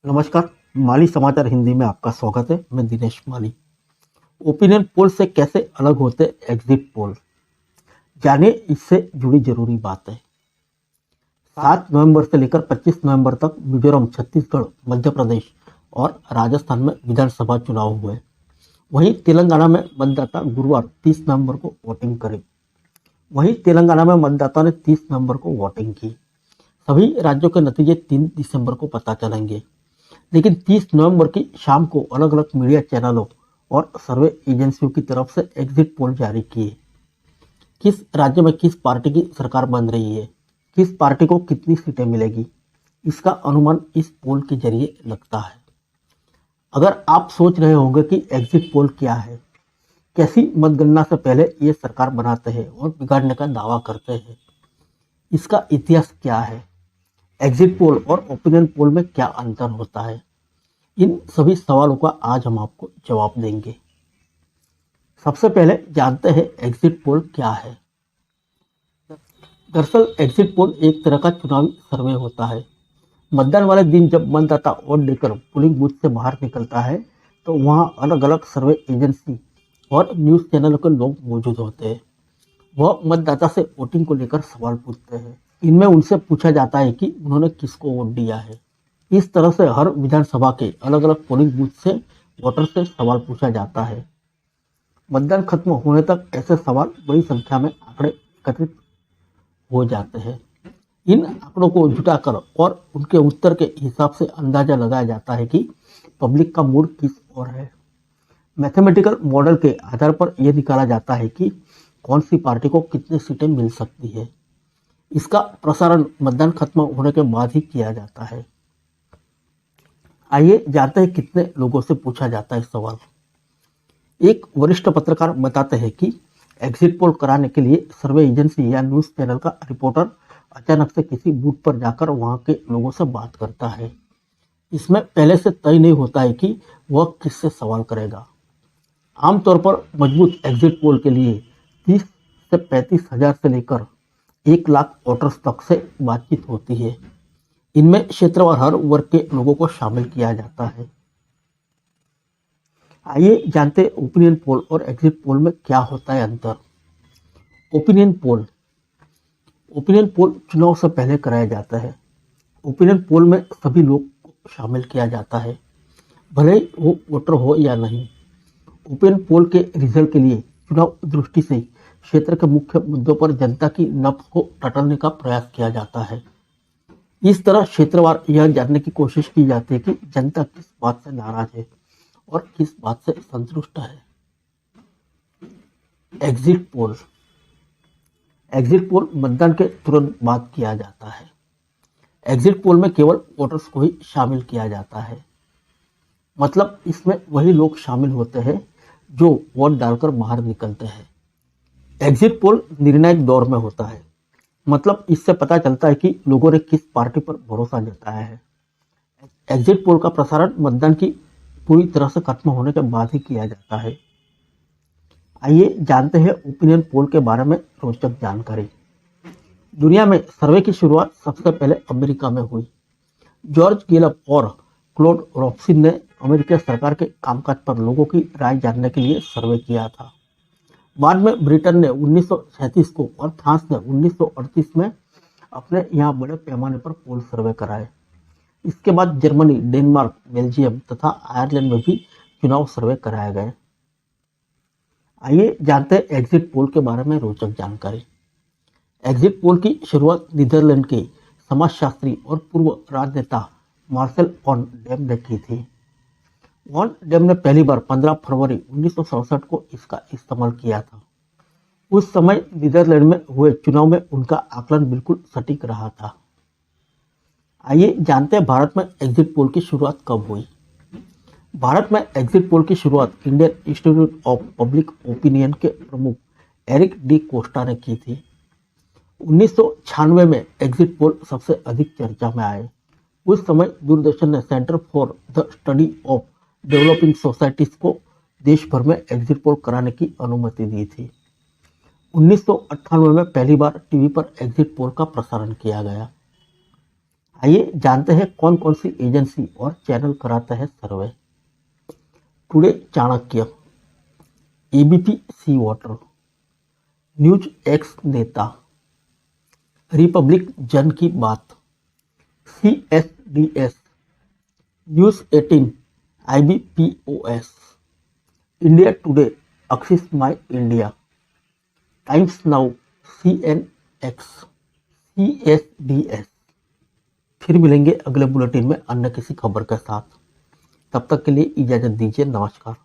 नमस्कार। माली समाचार हिंदी में आपका स्वागत है। मैं दिनेश माली। ओपिनियन पोल से कैसे अलग होते एग्जिट पोल, जानिए इससे जुड़ी जरूरी बातें। 7 नवंबर से लेकर 25 नवंबर तक मिजोरम, छत्तीसगढ़, मध्य प्रदेश और राजस्थान में विधानसभा चुनाव हुए। वहीं तेलंगाना में मतदाता गुरुवार 30 नवंबर को वोटिंग करे। वहीं तेलंगाना में मतदाता ने 30 नवंबर को वोटिंग की। सभी राज्यों के नतीजे 3 दिसंबर को पता चलेंगे, लेकिन 30 नवंबर की शाम को अलग अलग मीडिया चैनलों और सर्वे एजेंसियों की तरफ से एग्जिट पोल जारी किए। किस राज्य में किस पार्टी की सरकार बन रही है, किस पार्टी को कितनी सीटें मिलेगी, इसका अनुमान इस पोल के जरिए लगता है। अगर आप सोच रहे होंगे कि एग्जिट पोल क्या है, कैसी मतगणना से पहले ये सरकार बनाते हैं और बिगाड़ने का दावा करते हैं, इसका इतिहास क्या है, एग्जिट पोल और ओपिनियन पोल में क्या अंतर होता है, इन सभी सवालों का आज हम आपको जवाब देंगे। सबसे पहले जानते हैं एग्जिट पोल क्या है। दरअसल एग्जिट पोल एक तरह का चुनावी सर्वे होता है। मतदान वाले दिन जब मतदाता वोट देकर पोलिंग बूथ से बाहर निकलता है तो वहां अलग अलग सर्वे एजेंसी और न्यूज़ चैनलों के लोग मौजूद होते हैं। वह मतदाता से वोटिंग को लेकर सवाल पूछते हैं। इनमें उनसे पूछा जाता है कि उन्होंने किसको वोट दिया है। इस तरह से हर विधानसभा के अलग अलग पोलिंग बूथ से वोटर से सवाल पूछा जाता है। मतदान खत्म होने तक ऐसे सवाल बड़ी संख्या में आंकड़े एकत्रित हो जाते हैं। इन आंकड़ों को जुटाकर और उनके उत्तर के हिसाब से अंदाजा लगाया जाता है कि पब्लिक का मूड किस ओर है। मैथमेटिकल मॉडल के आधार पर यह निकाला जाता है कि कौन सी पार्टी को कितनी सीटें मिल सकती है। इसका प्रसारण मतदान खत्म होने के बाद ही किया जाता है। आइए जानते हैं कितने लोगों से पूछा जाता है सवाल। एक वरिष्ठ पत्रकार बताते हैं कि एग्जिट पोल कराने के लिए सर्वे एजेंसी या न्यूज़ चैनल का रिपोर्टर अचानक से किसी बूथ पर जाकर वहां के लोगों से बात करता है। इसमें पहले से तय नहीं होता है कि वह किससे सवाल करेगा। आमतौर पर मजबूत एग्जिट पोल के लिए 30 से 35 हजार से लेकर 1 लाख वोटर्स तक से बातचीत होती है। इनमें क्षेत्रवार हर वर्ग के लोगों को शामिल किया जाता है। आइए जानते ओपिनियन पोल और एग्जिट पोल में क्या होता है अंतर। ओपिनियन पोल चुनाव से पहले कराया जाता है। ओपिनियन पोल में सभी लोग को शामिल किया जाता है, भले ही वो वोटर हो या नहीं। ओपिनियन पोल के रिजल्ट के लिए चुनाव दृष्टि से क्षेत्र के मुख्य मुद्दों पर जनता की नब्ज को टटोलने का प्रयास किया जाता है। इस तरह क्षेत्रवार यह जानने की कोशिश की जाती है कि जनता किस बात से नाराज है और किस बात से संतुष्ट है। एग्जिट पोल मतदान के तुरंत बाद किया जाता है। एग्जिट पोल में केवल वोटर्स को ही शामिल किया जाता है। मतलब इसमें वही लोग शामिल होते हैं जो वोट डालकर बाहर निकलते हैं। एग्जिट पोल निर्णायक दौर में होता है। मतलब इससे पता चलता है कि लोगों ने किस पार्टी पर भरोसा जताया है। एग्जिट पोल का प्रसारण मतदान की पूरी तरह से खत्म होने के बाद ही किया जाता है। आइए जानते हैं ओपिनियन पोल के बारे में रोचक जानकारी। दुनिया में सर्वे की शुरुआत सबसे पहले अमेरिका में हुई। जॉर्ज गैलप और क्लोड रॉबसन ने अमेरिकी सरकार के कामकाज पर लोगों की राय जानने के लिए सर्वे किया था। बाद में ब्रिटेन ने 1937 को और फ्रांस ने 1938 में अपने यहाँ बड़े पैमाने पर पोल सर्वे कराए। इसके बाद जर्मनी, डेनमार्क, बेल्जियम तथा आयरलैंड में भी चुनाव सर्वे कराए गए। आइए जानते हैं एग्जिट पोल के बारे में रोचक जानकारी। एग्जिट पोल की शुरुआत नीदरलैंड के समाजशास्त्री और पूर्व राजनेता मार्सेल वॉन डेम ने की थी। वॉन डेम ने पहली बार 15 फरवरी 1967 को इसका इस्तेमाल किया था। उस समय नीदरलैंड में हुए चुनाव में उनका आकलन बिल्कुल सटीक रहा था। आइए जानते हैं भारत में एग्जिट पोल की शुरुआत कब हुई। भारत में एग्जिट पोल की शुरुआत Indian institute of public opinion के प्रमुख एरिक डी कोस्टा ने की थी। 1996 में एग्जिट पोल सबसे अधिक चर्चा में आए। उस समय दूरदर्शन ने centre for the study of developing societies को देश भर में एग्जिट पोल कराने की अनुमति दी थी। 1998 में पहली बार टीवी पर एग्जिट पोल का प्रसारण किया गया। आइए जानते हैं कौन कौन सी एजेंसी और चैनल कराता है survey. Today Chanakya, ABP C voter, news X Neta, republic Jan Ki Baat, CSDS, news 18, IBPOS, India Today, Axis My India, Times Now, CNX, CSDS। फिर मिलेंगे अगले बुलेटिन में अन्य किसी खबर के साथ। तब तक के लिए इजाजत दीजिए। नमस्कार।